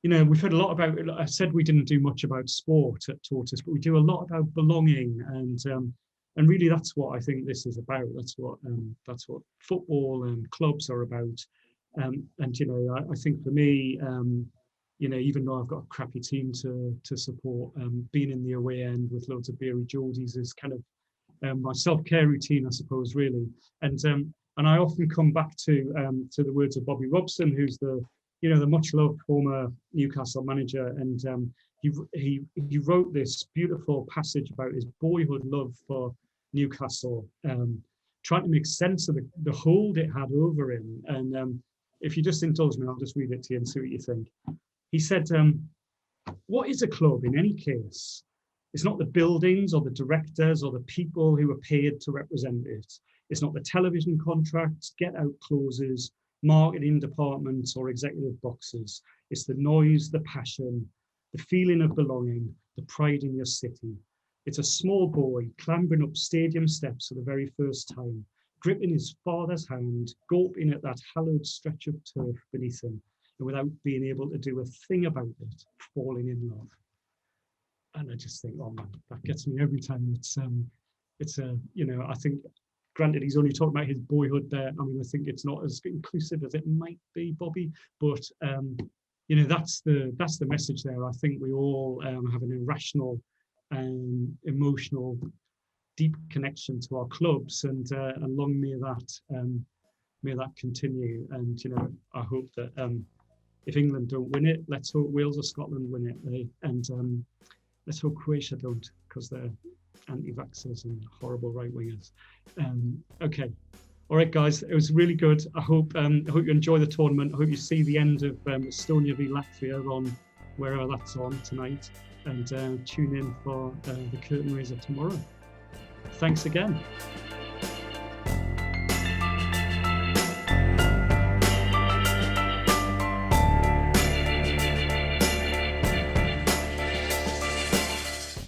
We've heard a lot about. I said we didn't do much about sport at Tortoise, but we do a lot about belonging, and really that's what I think this is about. That's what football and clubs are about. I think for me, even though I've got a crappy team to support, being in the away end with loads of beery Geordies is kind of my self-care routine, I suppose, really. And I often come back to the words of Bobby Robson, who's the much-loved former Newcastle manager, and he wrote this beautiful passage about his boyhood love for Newcastle, trying to make sense of the hold it had over him. And if you just indulge me, I'll just read it to you and see what you think. He said, what is a club in any case? It's not the buildings or the directors or the people who are paid to represent it. It's not the television contracts, get-out clauses, marketing departments or executive boxes. It's the noise, the passion, the feeling of belonging, the pride in your city. It's a small boy clambering up stadium steps for the very first time, gripping his father's hand, gulping at that hallowed stretch of turf beneath him, and without being able to do a thing about it, falling in love. And I just think, oh man, that gets me every time. I think, granted, he's only talking about his boyhood there. I think it's not as inclusive as it might be, Bobby, but that's the message there. I think we all have an irrational and emotional, deep connection to our clubs, and long may that continue. And I hope that if England don't win it, let's hope Wales or Scotland win it, and let's hope Croatia don't, because they're anti-vaxxers and horrible right-wingers. Okay, all right, guys, it was really good. I hope you enjoy the tournament. I hope you see the end of Estonia v Latvia on wherever that's on tonight, and tune in for the curtain raiser tomorrow. Thanks again.